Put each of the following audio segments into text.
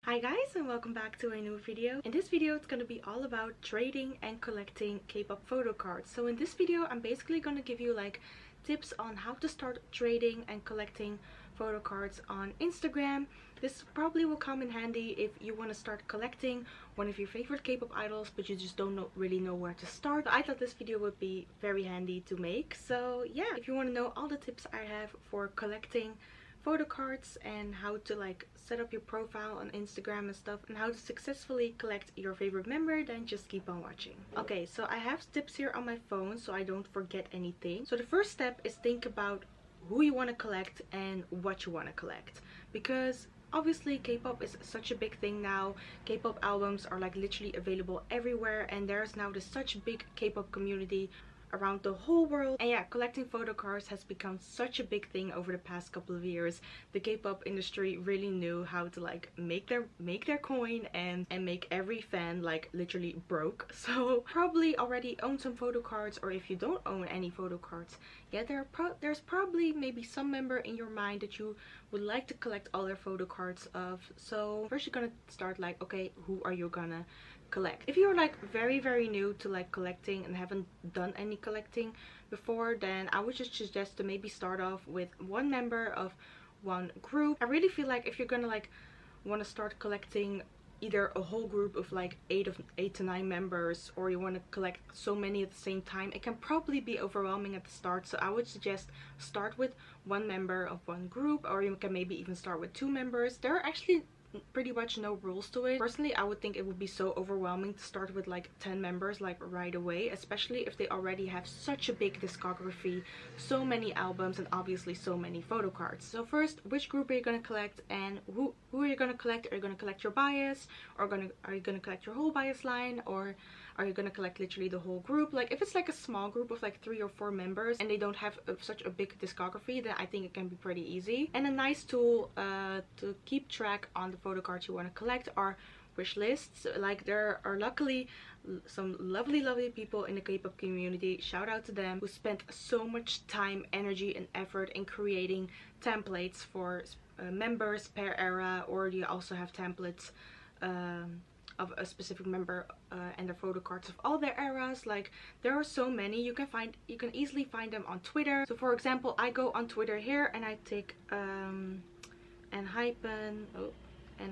Hi guys, and welcome back to a new video. In this video it's going to be all about trading and collecting K-pop photo cards. So in this video I'm basically going to give you like tips on how to start trading and collecting photo cards on Instagram. This probably will come in handy if you want to start collecting one of your favorite K-pop idols but you just don't really know where to start. I thought this video would be very handy to make. So yeah, if you want to know all the tips I have for collecting photo cards and how to like set up your profile on Instagram and stuff and how to successfully collect your favorite member, then just keep on watching. Okay, so I have tips here on my phone so I don't forget anything. So the first step is think about who you want to collect and what you want to collect, because obviously K-pop is such a big thing now. K-pop albums are like literally available everywhere, and there's now this such big K-pop community around the whole world. And yeah, collecting photo cards has become such a big thing over the past couple of years. The K-pop industry really knew how to like make their coin and make every fan like literally broke. So probably already own some photo cards, or if you don't own any photo cards yet, there's probably maybe some member in your mind that you would like to collect all their photo cards of. So first you're gonna start like, okay, who are you gonna collect? If you're like very new to like collecting and haven't done any collecting before, then I would just suggest to maybe start off with one member of one group. I really feel like if you're gonna like want to start collecting either a whole group of like 8 to 9 members, or you want to collect so many at the same time, it can probably be overwhelming at the start. So I would suggest start with one member of one group, or you can maybe even start with 2 members. There are actually pretty much no rules to it. Personally, I would think it would be so overwhelming to start with like 10 members like right away, especially if they already have such a big discography, so many albums, and obviously so many photo cards. So first, which group are you going to collect, and who are you going to collect? Are you going to collect your bias, or are you going to collect your whole bias line, or are you going to collect literally the whole group? Like if it's like a small group of like 3 or 4 members and they don't have such a big discography, then I think it can be pretty easy. And a nice tool to keep track on the photo cards you want to collect are wish lists. Like there are luckily some lovely people in the K-pop community, shout out to them, who spent so much time, energy and effort in creating templates for members per era, or you also have templates of a specific member and their photo cards of all their eras. Like there are so many. You can easily find them on Twitter. So for example, I go on Twitter here and I take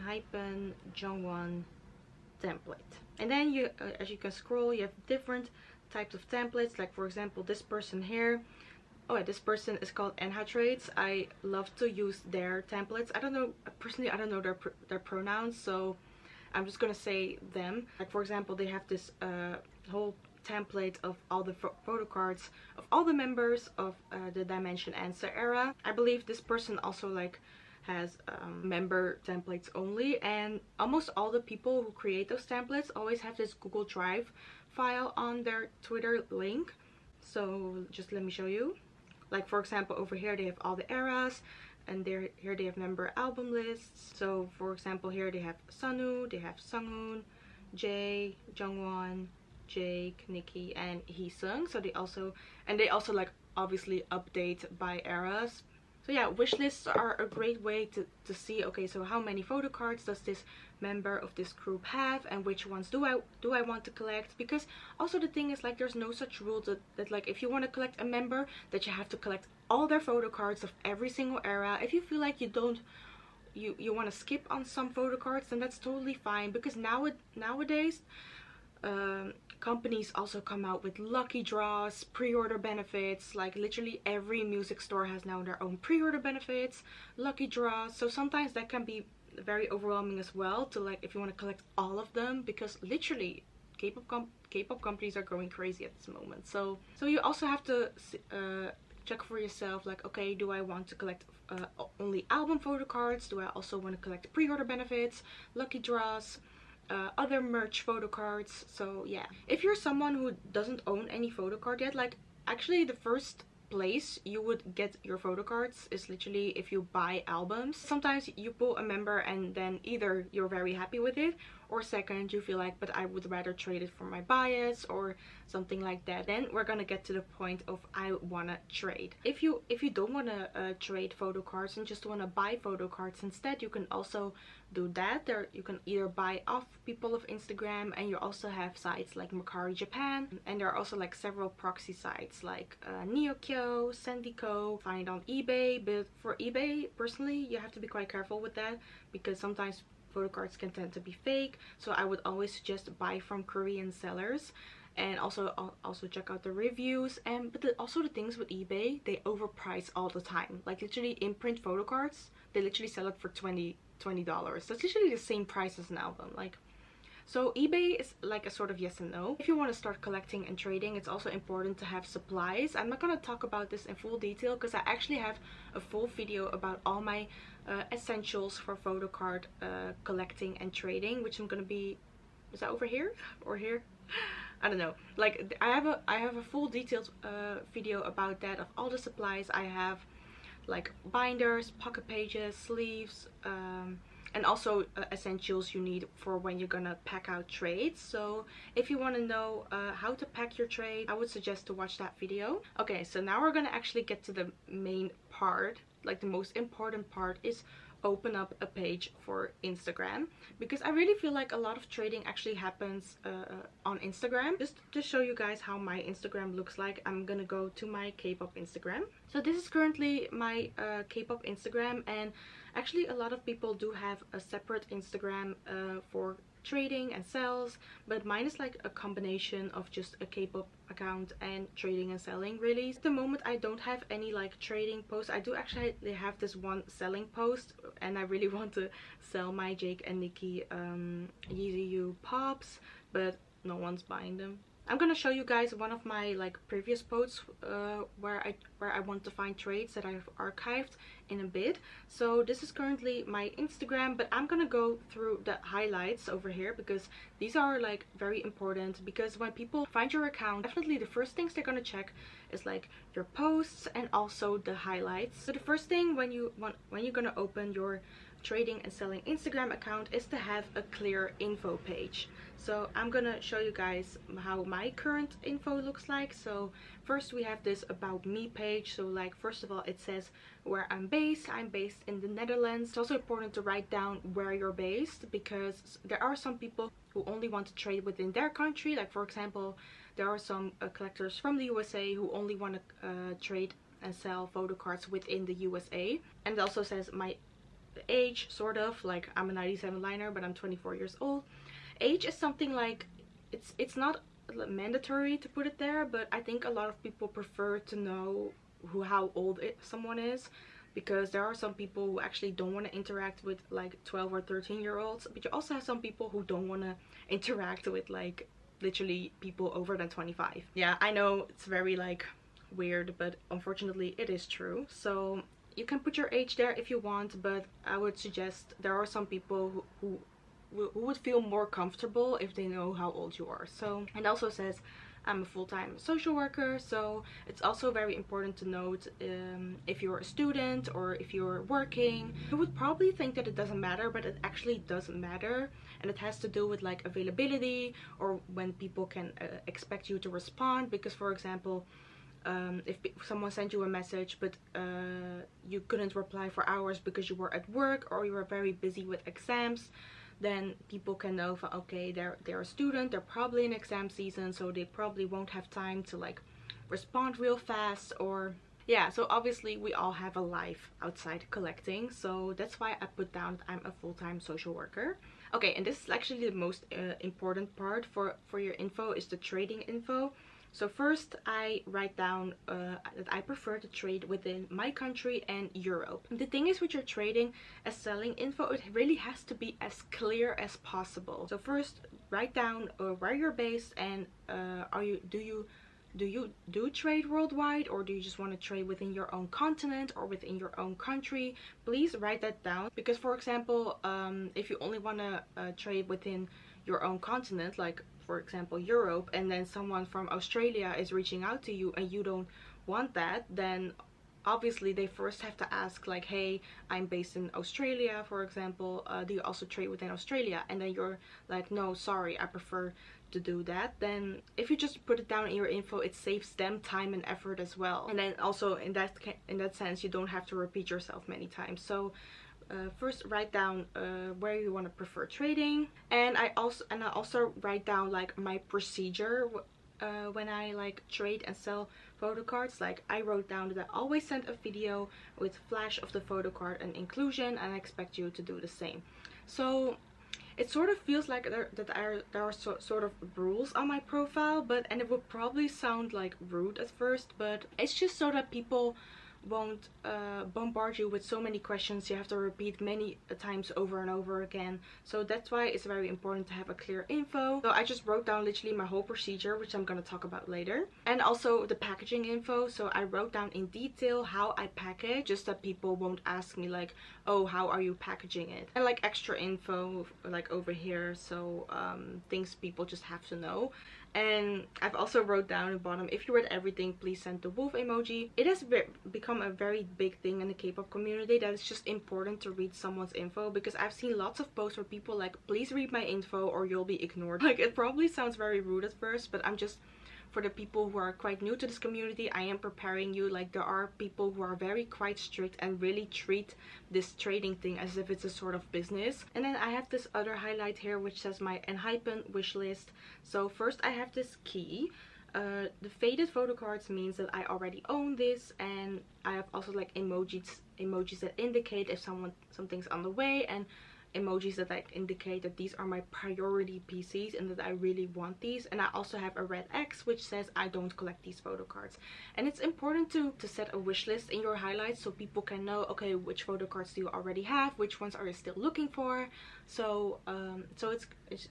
hyphen Jongwon template, and then you as you can scroll, you have different types of templates. Like for example, this person here, oh yeah, this person is called Trades. I love to use their templates. I don't know, personally I don't know their pronouns, so I'm just gonna say them. Like for example, they have this whole template of all the photo cards of all the members of the Dimension Answer era. I believe this person also like has member templates only, and almost all the people who create those templates always have this Google Drive file on their Twitter link. So just let me show you. Like for example, over here they have all the eras, and here they have member album lists. So for example, here they have Sunwoo, they have Sunghoon, Jae, Jungwon, Jake, Nikki, and Heesung. So they also like obviously update by eras. So yeah, wish lists are a great way to see, okay, so how many photo cards does this member of this group have, and which ones do I want to collect? Because also the thing is like there's no such rule that like if you want to collect a member that you have to collect all their photo cards of every single era. If you feel like you want to skip on some photo cards, then that's totally fine, because nowadays companies also come out with lucky draws, pre-order benefits. Like literally every music store has now their own pre-order benefits, lucky draws. So sometimes that can be very overwhelming as well, to like if you want to collect all of them, because literally K-pop companies are going crazy at this moment. So you also have to check for yourself, like, okay, do I want to collect only album photo cards? Do I also want to collect pre-order benefits, lucky draws, other merch photo cards? So yeah, if you're someone who doesn't own any photo card yet, like actually the first place you would get your photo cards is literally if you buy albums. Sometimes you pull a member and then either you're very happy with it, or second, you feel like, but I would rather trade it for my bias or something like that. Then we're gonna get to the point of I wanna trade. If you don't wanna trade photo cards and just wanna buy photo cards instead, you can also do that. There you can either buy off people of Instagram, and you also have sites like Mercari Japan, and there are also like several proxy sites like Neokyo, Sendico, find on eBay. But for eBay personally, you have to be quite careful with that because sometimes photo cards can tend to be fake, so I would always suggest buy from Korean sellers. And also check out the reviews. And but also the things with eBay, they overprice all the time. Like literally imprint photo cards, they literally sell it for $20. That's literally the same price as an album. Like, so eBay is like a sort of yes and no. If you want to start collecting and trading, it's also important to have supplies. I'm not going to talk about this in full detail because I actually have a full video about all my essentials for photo card collecting and trading, which I'm going to be, is that over here or here? I don't know. Like I have a full detailed video about that, of all the supplies I have, like binders, pocket pages, sleeves, and also essentials you need for when you're gonna pack out trades. So if you want to know how to pack your trade, I would suggest to watch that video. Okay, so now we're gonna actually get to the main part. Like the most important part is open up a page for Instagram, because I really feel like a lot of trading actually happens on Instagram. Just to show you guys how my Instagram looks like, I'm gonna go to my Kpop Instagram. So this is currently my Kpop Instagram, and actually a lot of people do have a separate Instagram for trading and sales, but mine is like a combination of just a K-pop account and trading and selling. Really, at the moment I don't have any like trading posts. I do actually have this one selling post, and I really want to sell my Jake and Nikki Yeezy U pops, but no one's buying them. I'm gonna show you guys one of my like previous posts where I want to find trades that I've archived in a bit. So this is currently my Instagram, but I'm gonna go through the highlights over here because these are like very important, because when people find your account, definitely the first things they're gonna check is like your posts and also the highlights. So the first thing when you're gonna open your trading and selling Instagram account is to have a clear info page. So I'm gonna show you guys how my current info looks like. So first we have this about me page. So like first of all it says where I'm based. I'm based in the Netherlands. It's also important to write down where you're based, because there are some people who only want to trade within their country. Like for example, there are some collectors from the USA who only want to trade and sell photo cards within the USA. And it also says my age, sort of, like I'm a 97 liner, but I'm 24 years old. Age is something like, it's not mandatory to put it there, but I think a lot of people prefer to know how old someone is, because there are some people who actually don't want to interact with like 12 or 13-year-olds, but you also have some people who don't want to interact with like literally people over than 25. Yeah, I know it's very like weird, but unfortunately it is true. So you can put your age there if you want, but I would suggest, there are some people who would feel more comfortable if they know how old you are. So, and also says I'm a full-time social worker, so it's also very important to note if you're a student or if you're working. You would probably think that it doesn't matter, but it actually doesn't matter, and it has to do with like availability or when people can expect you to respond. Because for example, if someone sent you a message but you couldn't reply for hours because you were at work or you were very busy with exams, then people can know, okay, they're a student, they're probably in exam season, so they probably won't have time to like respond real fast. Or yeah, so obviously we all have a life outside collecting, so that's why I put down that I'm a full-time social worker. Okay, and this is actually the most important part for your info, is the trading info. So first I write down that I prefer to trade within my country and Europe. The thing is, with your trading and selling info, it really has to be as clear as possible. So first write down where you're based, and do you trade worldwide, or do you just want to trade within your own continent or within your own country? Please write that down, because for example, if you only want to trade within your own continent, like for example Europe, and then someone from Australia is reaching out to you and you don't want that, then obviously they first have to ask like, hey, I'm based in Australia, for example, do you also trade within Australia? And then you're like, no, sorry, I prefer to do that. Then if you just put it down in your info, it saves them time and effort as well. And then also in that sense, you don't have to repeat yourself many times. So first write down where you want to prefer trading, and I also write down like my procedure when I like trade and sell photo cards. Like I wrote down that I always send a video with flash of the photo card and inclusion, and I expect you to do the same. So it sort of feels like there are sort of rules on my profile, and it would probably sound like rude at first, but it's just so that people won't bombard you with so many questions you have to repeat many times over and over again. So that's why it's very important to have a clear info. So I just wrote down literally my whole procedure, which I'm going to talk about later, and also the packaging info. So I wrote down in detail how I package, just that people won't ask me like, oh, how are you packaging it, and like extra info like over here, so things people just have to know. And I've also wrote down at the bottom, if you read everything, please send the wolf emoji. It has become a very big thing in the K-pop community that it's just important to read someone's info, because I've seen lots of posts where people like, please read my info or you'll be ignored. Like, it probably sounds very rude at first, but I'm just, for the people who are quite new to this community, I am preparing you. Like, there are people who are very quite strict and really treat this trading thing as if it's a sort of business. And then I have this other highlight here which says my Enhypen wish list. So first I have this key. The faded photo cards means that I already own this, and I have also like emojis that indicate if something's on the way, and emojis that like indicate that these are my priority PCs and that I really want these. And I also have a red X which says I don't collect these photo cards. And it's important to set a wish list in your highlights so people can know, okay, which photo cards do you already have, which ones are you still looking for. So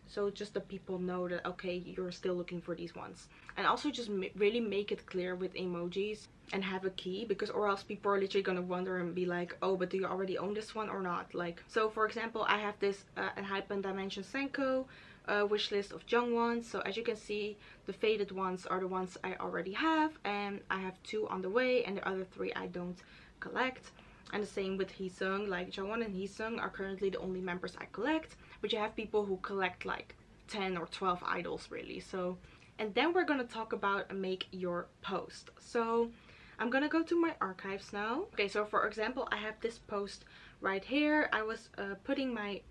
so just that people know that, okay, you're still looking for these ones. And also just really make it clear with emojis and have a key, because or else people are literally gonna wonder and be like, oh, but do you already own this one or not? Like, so for example, I have this Enhypen Dimension Senko wish list of young ones. So as you can see, the faded ones are the ones I already have, and I have 2 on the way, and the other 3 I don't collect. And the same with Heesung. Like, Jongwon and Heesung are currently the only members I collect, but you have people who collect like 10 or 12 idols really. So, and then we're gonna talk about make your post. So I'm gonna go to my archives now. Okay, so for example, I have this post right here. I was putting my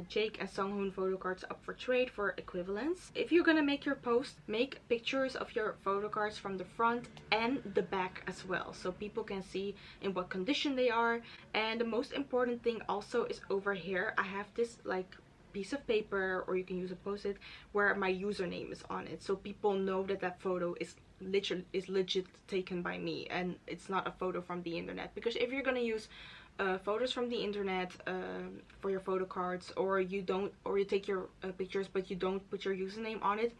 Jake and Sunghoon photo cards up for trade for equivalence. If you're gonna make your post, make pictures of your photo cards from the front and the back as well, so people can see in what condition they are. And the most important thing also is over here. I have this like piece of paper, or you can use a post-it, where my username is on it, so people know that that photo is legit taken by me and it's not a photo from the internet. Because if you're gonna use photos from the internet for your photo cards, or you take your pictures but you don't put your username on it,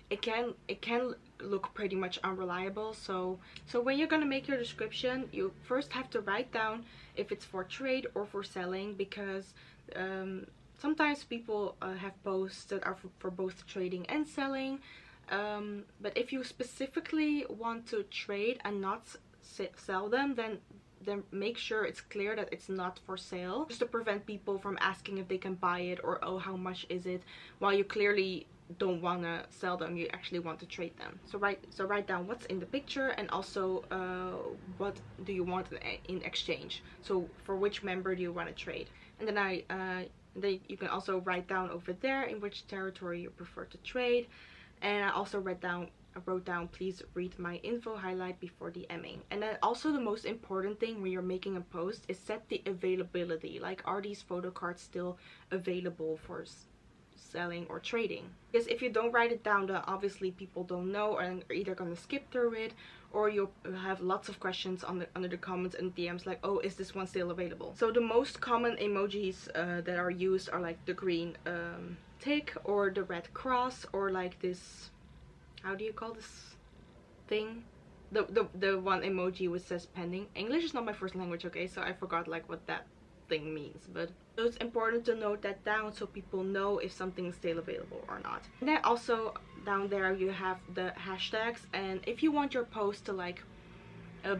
it can look pretty much unreliable. So when you're gonna make your description, you first have to write down if it's for trade or for selling, because sometimes people have posts that are for both trading and selling. But if you specifically want to trade and not sell them, then make sure it's clear that it's not for sale, just to prevent people from asking if they can buy it, or oh, how much is it, while you clearly don't want to sell them, you actually want to trade them. So write down what's in the picture, and also what do you want in exchange, so for which member do you want to trade. And then then you can also write down over there in which territory you prefer to trade. And I also wrote down please read my info highlight before DMing. And then also the most important thing when you're making a post is set the availability. Like, are these photo cards still available for selling or trading? Because if you don't write it down, then obviously people don't know, and are either gonna skip through it, or you'll have lots of questions under the comments and DMs like, oh, is this one still available? So the most common emojis that are used are like the green tick, or the red cross, or like this, how do you call this thing, the one emoji which says pending. English is not my first language, okay, so I forgot like what that thing means, but so it's important to note that down so people know if something is still available or not. And then also down there you have the hashtags, and if you want your post to like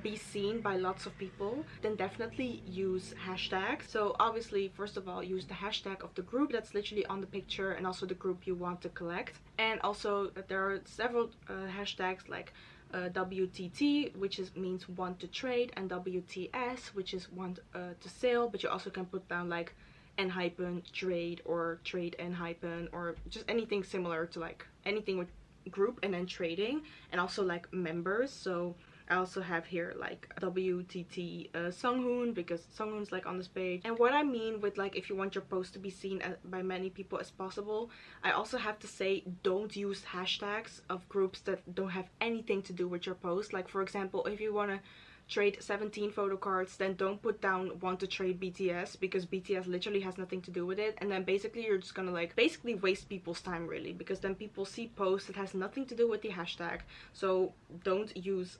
be seen by lots of people, then definitely use hashtags. So obviously, first of all, use the hashtag of the group that's literally on the picture and also the group you want to collect. And also there are several hashtags like WTT, which means want to trade, and WTS, which is want to sell, but you also can put down like n-hyphen trade or trade n-hyphen, or just anything similar to like anything with group and then trading, and also like members. So I also have here like WTT Sunghoon, because Sunghoon's like on this page. And what I mean with like if you want your post to be seen by many people as possible, I also have to say don't use hashtags of groups that don't have anything to do with your post. Like for example, if you want to trade 17 photo cards, then don't put down want to trade BTS, because BTS literally has nothing to do with it. And then basically you're just gonna like basically waste people's time, really, because then people see posts that has nothing to do with the hashtag. So don't use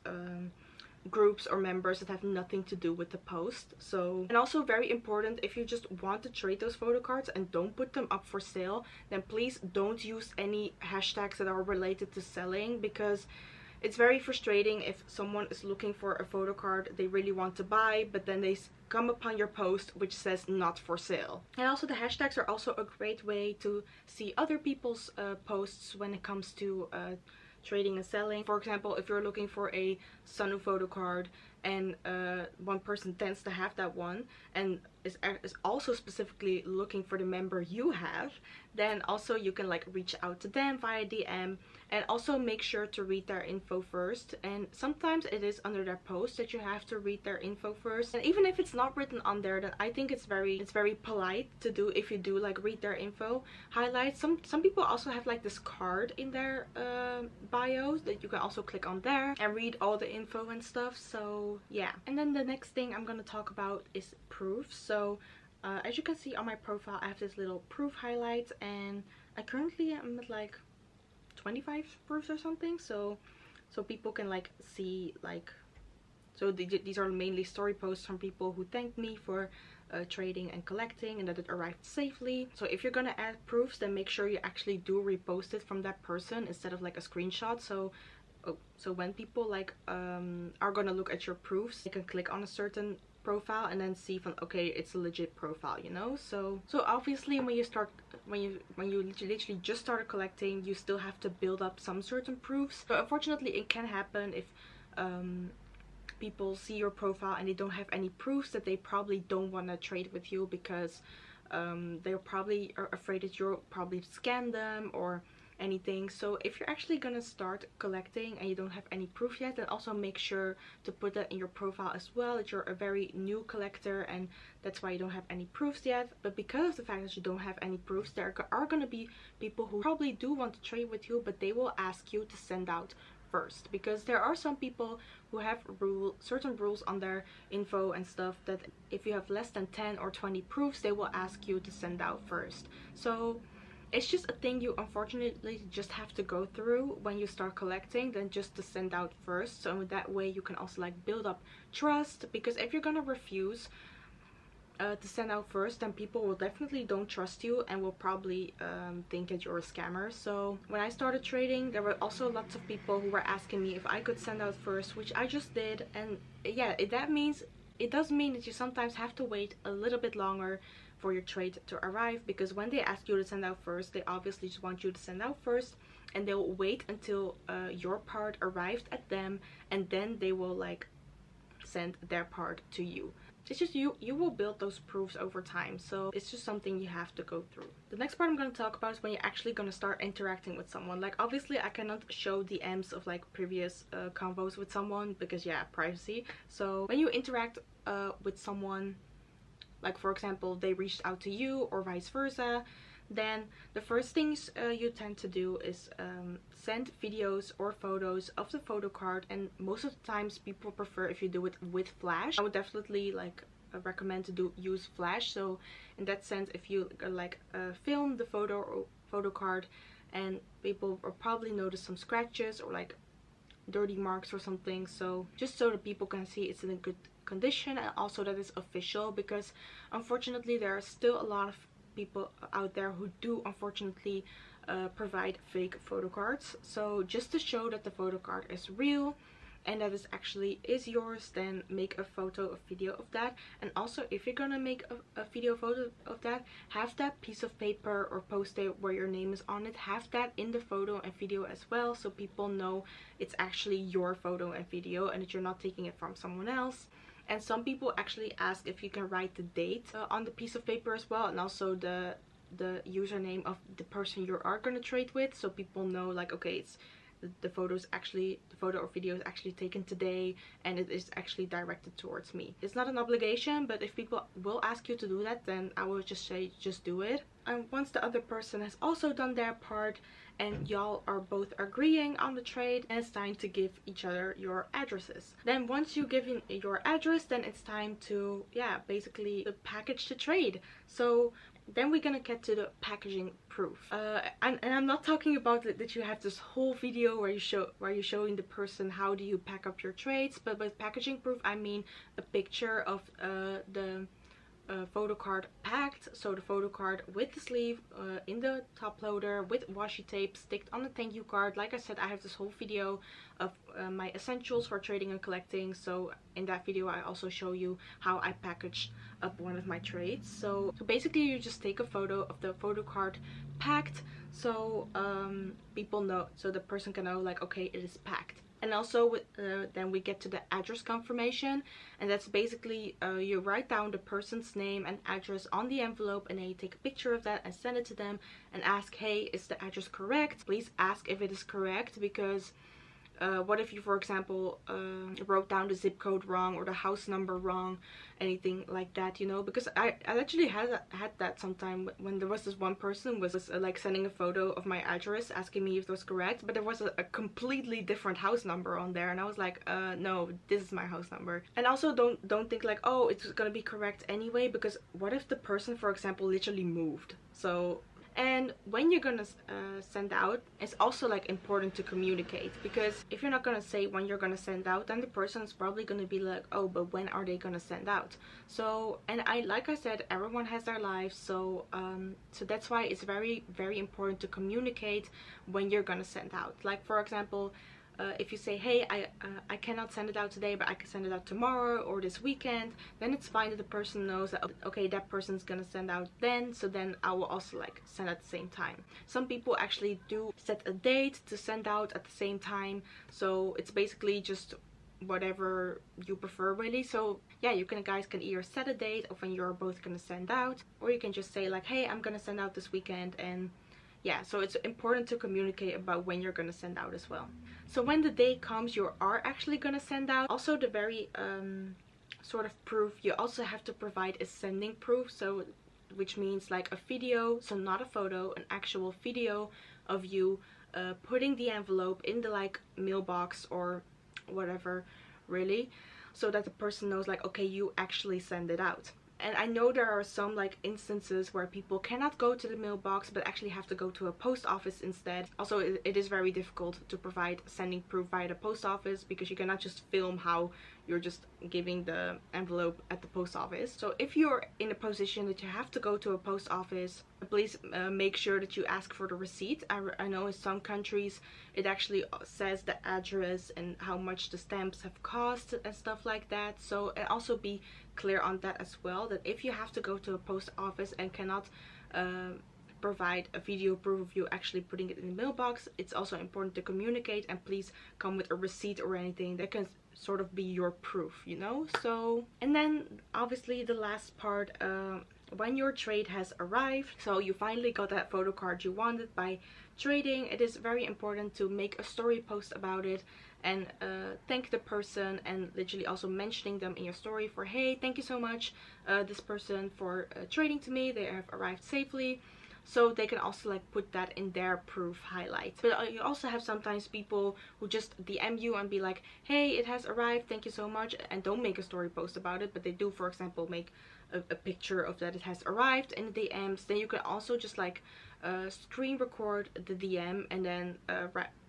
groups or members that have nothing to do with the post. So, and also very important, if you just want to trade those photo cards and don't put them up for sale, then please don't use any hashtags that are related to selling, because it's very frustrating if someone is looking for a photo card they really want to buy, but then they come upon your post which says not for sale. And also the hashtags are also a great way to see other people's posts when it comes to trading and selling. For example, if you're looking for a Sunu photo card and one person tends to have that one and is also specifically looking for the member you have, then also you can like reach out to them via DM, and also make sure to read their info first. And sometimes it is under their post that you have to read their info first, and even if it's not written on there, then I think it's very polite to do if you do like read their info, highlight. Some people also have like this card in their bios that you can also click on there and read all the info and stuff. So yeah. And then the next thing I'm gonna talk about is proofs. So as you can see on my profile, I have this little proof highlight, and I currently am at like 25 proofs or something, so people can like see like, so these are mainly story posts from people who thanked me for trading and collecting and that it arrived safely. So if you're gonna add proofs, then make sure you actually do repost it from that person instead of like a screenshot. So when people like are gonna look at your proofs, they can click on a certain profile and then see from, okay, it's a legit profile, you know. So obviously when you literally just started collecting, you still have to build up some certain proofs. So unfortunately it can happen if people see your profile and they don't have any proofs, that they probably don't want to trade with you, because they probably are afraid that you'll probably scam them or anything. So if you're actually gonna start collecting and you don't have any proof yet, then also make sure to put that in your profile as well, that you're a very new collector and that's why you don't have any proofs yet. But because of the fact that you don't have any proofs, there are gonna be people who probably do want to trade with you, but they will ask you to send out first, because there are some people who have certain rules on their info and stuff, that if you have less than 10 or 20 proofs, they will ask you to send out first. So it's just a thing you unfortunately just have to go through when you start collecting, then just to send out first. So that way you can also like build up trust, because if you're gonna refuse to send out first, then people will definitely don't trust you and will probably think that you're a scammer. So when I started trading, there were also lots of people who were asking me if I could send out first, which I just did. And yeah, it does mean that you sometimes have to wait a little bit longer for your trade to arrive, because when they ask you to send out first, they obviously just want you to send out first, and they'll wait until your part arrived at them, and then they will like send their part to you. It's just you will build those proofs over time, so it's just something you have to go through. The next part I'm going to talk about is when you're actually going to start interacting with someone. Like obviously I cannot show DMs of like previous convos with someone, because yeah, privacy. So when you interact with someone, like for example they reached out to you or vice versa, then the first things you tend to do is send videos or photos of the photo card, and most of the times people prefer if you do it with flash. I would definitely like recommend to use flash. So in that sense, if you like film the photo card, and people will probably notice some scratches or like dirty marks or something, so just so that people can see it's in a good condition, and also that it's official, because unfortunately there are still a lot of people out there who do unfortunately provide fake photo cards. So just to show that the photo card is real, and that is yours, then make a photo or video of that. And also, if you're gonna make a video photo of that, have that piece of paper or post-it where your name is on it, have that in the photo and video as well, so people know it's actually your photo and video and that you're not taking it from someone else. And some people actually ask if you can write the date on the piece of paper as well, and also the username of the person you are gonna trade with, so people know like, okay, it's the photo or video is actually taken today and it is actually directed towards me. It's not an obligation, but if people will ask you to do that, then I will just say just do it. And once the other person has also done their part and y'all are both agreeing on the trade, then it's time to give each other your addresses. Then once you give in your address, then it's time to, yeah, basically package the trade. So then we're gonna get to the packaging proof, and I'm not talking about that you have this whole video where you're showing the person how do you pack up your trades, but with packaging proof I mean a picture of the photo card packed, so the photo card with the sleeve in the top loader with washi tape sticked on the thank you card. Like I said, I have this whole video of my essentials for trading and collecting, so in that video I also show you how I package up one of my trades. So basically you just take a photo of the photo card packed, so people know, so the person can know like, okay, it is packed. And also then we get to the address confirmation, and that's basically you write down the person's name and address on the envelope, and then you take a picture of that and send it to them and ask, hey, is the address correct? Please ask if it is correct, because what if you, for example, wrote down the zip code wrong or the house number wrong, anything like that, you know? Because I actually had that sometime when there was this one person was like sending a photo of my address asking me if it was correct, but there was a completely different house number on there, and I was like, no, this is my house number. And also don't think like, oh, it's gonna be correct anyway, because what if the person, for example, literally moved? So, and when you're gonna send out, it's also like important to communicate, because if you're not gonna say when you're gonna send out, then the person's probably gonna be like, oh, but when are they gonna send out? So, and like I said, everyone has their lives, so so that's why it's very, very important to communicate when you're gonna send out. Like, for example, if you say, hey, I cannot send it out today, but I can send it out tomorrow or this weekend, then it's fine that the person knows that, okay, that person's gonna send out then, so then I will also like send at the same time. Some people actually do set a date to send out at the same time, so it's basically just whatever you prefer really. So yeah, you guys can either set a date of when you're both gonna send out, or you can just say like, hey, I'm gonna send out this weekend. And yeah, so it's important to communicate about when you're gonna send out as well. So when the day comes, you are actually gonna send out, also the very sort of proof, you also have to provide a sending proof, so which means like a video, so not a photo, an actual video of you putting the envelope in the like mailbox or whatever really, so that the person knows like, okay, you actually send it out. And I know there are some like instances where people cannot go to the mailbox but actually have to go to a post office instead. Also, it is very difficult to provide sending proof via the post office, because you cannot just film how you're just giving the envelope at the post office. So if you're in a position that you have to go to a post office, please make sure that you ask for the receipt. I know in some countries it actually says the address and how much the stamps have cost and stuff like that. So, and also be clear on that as well, that if you have to go to a post office and cannot provide a video proof of you actually putting it in the mailbox, it's also important to communicate, and please come with a receipt or anything that can sort of be your proof, you know? So, and then obviously the last part, when your trade has arrived, so you finally got that photo card you wanted by trading, it is very important to make a story post about it and thank the person, and literally also mentioning them in your story for, hey, thank you so much this person for trading to me, they have arrived safely. So they can also like put that in their proof highlight. But you also have sometimes people who just DM you and be like, hey, it has arrived, thank you so much, and don't make a story post about it, but they do, for example, make a picture of that it has arrived in the DMs. Then you can also just like screen record the DM and then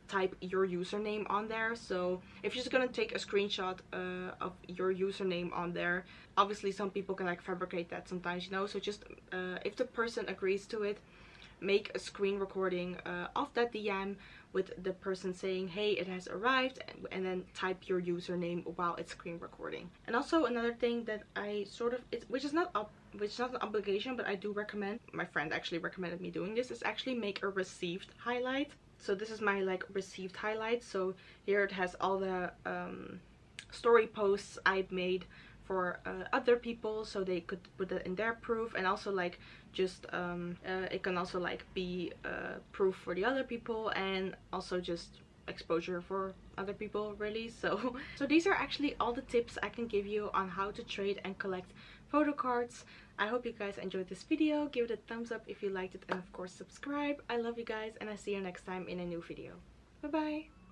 type your username on there. So if you're just gonna take a screenshot of your username on there, obviously some people can like fabricate that sometimes, you know, so just if the person agrees to it, make a screen recording of that DM with the person saying, hey, it has arrived, and then type your username while it's screen recording. And also another thing that I sort of, which is not an obligation, but I do recommend, my friend actually recommended me doing this, is actually make a received highlight. So this is my like received highlight. So here it has all the story posts I've made for other people, so they could put it in their proof, and also like just it can also like be proof for the other people, and also just exposure for other people, really. So these are actually all the tips I can give you on how to trade and collect photo cards. I hope you guys enjoyed this video. Give it a thumbs up if you liked it, and of course subscribe. I love you guys, and I see you next time in a new video. Bye bye.